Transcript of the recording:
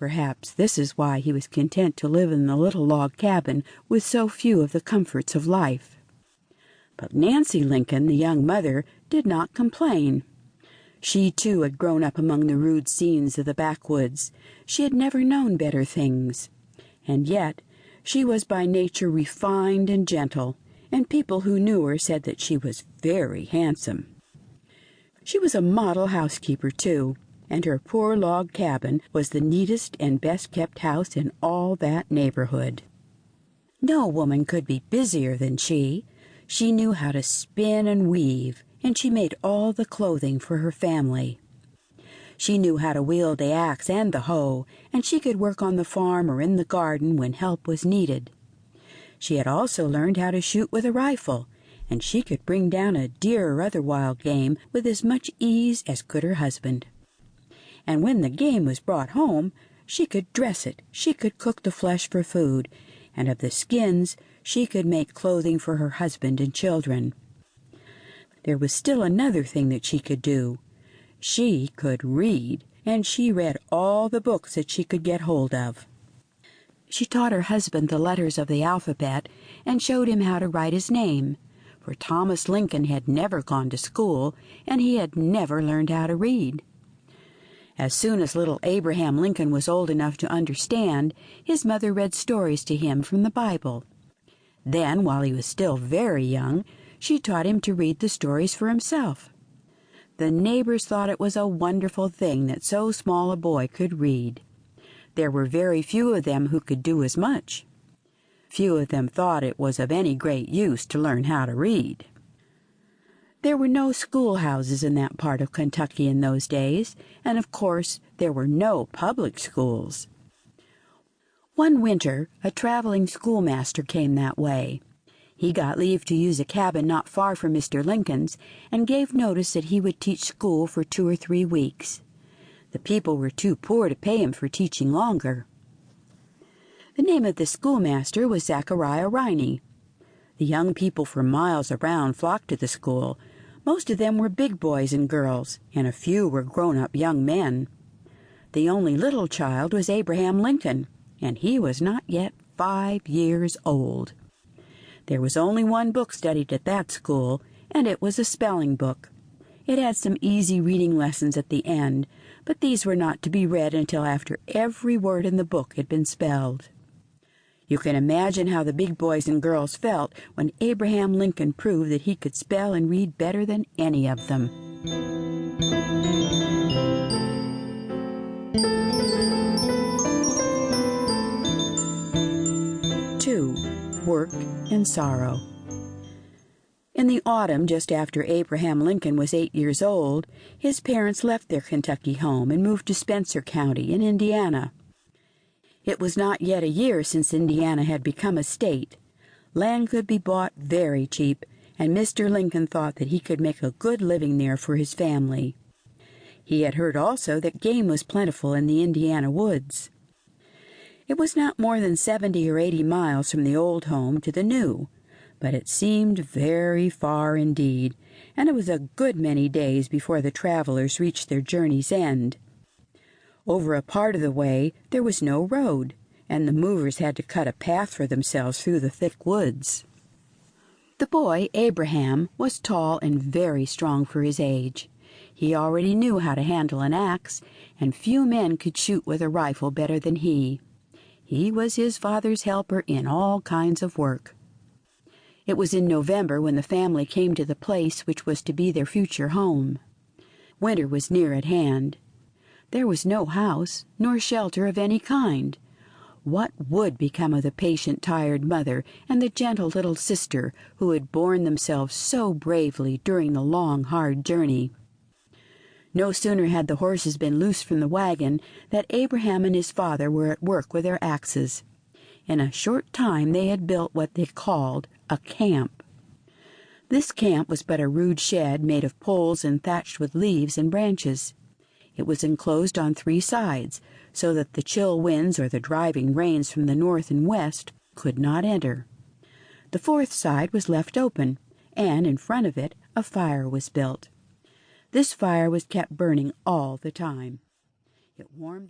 Perhaps this is why he was content to live in the little log cabin with so few of the comforts of life. But Nancy Lincoln, the young mother, did not complain. She, too, had grown up among the rude scenes of the backwoods. She had never known better things. And yet she was by nature refined and gentle, and people who knew her said that she was very handsome. She was a model housekeeper, too, and her poor log cabin was the neatest and best-kept house in all that neighborhood. No woman could be busier than she. She knew how to spin and weave, and she made all the clothing for her family. She knew how to wield the axe and the hoe, and she could work on the farm or in the garden when help was needed. She had also learned how to shoot with a rifle, and she could bring down a deer or other wild game with as much ease as could her husband. And when the game was brought home, she could dress it, she could cook the flesh for food, and of the skins she could make clothing for her husband and children. There was still another thing that she could do. She could read, and she read all the books that she could get hold of. She taught her husband the letters of the alphabet and showed him how to write his name, for Thomas Lincoln had never gone to school, and he had never learned how to read. As soon as little Abraham Lincoln was old enough to understand, his mother read stories to him from the Bible. Then, while he was still very young, she taught him to read the stories for himself. The neighbors thought it was a wonderful thing that so small a boy could read. There were very few of them who could do as much. Few of them thought it was of any great use to learn how to read. There were no schoolhouses in that part of Kentucky in those days, and of course there were no public schools. One winter, a traveling schoolmaster came that way. He got leave to use a cabin not far from Mr. Lincoln's, and gave notice that he would teach school for 2 or 3 weeks. The people were too poor to pay him for teaching longer. The name of the schoolmaster was Zachariah Riney. The young people for miles around flocked to the school. Most of them were big boys and girls, and a few were grown-up young men. The only little child was Abraham Lincoln, and he was not yet 5 years old. There was only one book studied at that school, and it was a spelling book. It had some easy reading lessons at the end, but these were not to be read until after every word in the book had been spelled. You can imagine how the big boys and girls felt when Abraham Lincoln proved that he could spell and read better than any of them. 2. Work and Sorrow. In the autumn, just after Abraham Lincoln was 8 years old, his parents left their Kentucky home and moved to Spencer County in Indiana. It was not yet a year since Indiana had become a state. Land could be bought very cheap, and Mr. Lincoln thought that he could make a good living there for his family. He had heard also that game was plentiful in the Indiana woods. It was not more than 70 or 80 miles from the old home to the new, but it seemed very far indeed, and it was a good many days before the travelers reached their journey's end. Over a part of the way there was no road, and the movers had to cut a path for themselves through the thick woods. The boy, Abraham, was tall and very strong for his age. He already knew how to handle an axe, and few men could shoot with a rifle better than he. He was his father's helper in all kinds of work. It was in November when the family came to the place which was to be their future home. Winter was near at hand. There was no house, nor shelter of any kind. What would become of the patient, tired mother and the gentle little sister who had borne themselves so bravely during the long, hard journey? No sooner had the horses been loosed from the wagon than Abraham and his father were at work with their axes. In a short time they had built what they called a camp. This camp was but a rude shed made of poles and thatched with leaves and branches. It was enclosed on 3 sides, so that the chill winds or the driving rains from the north and west could not enter. The 4th side was left open, and in front of it a fire was built. This fire was kept burning all the time. It warmed the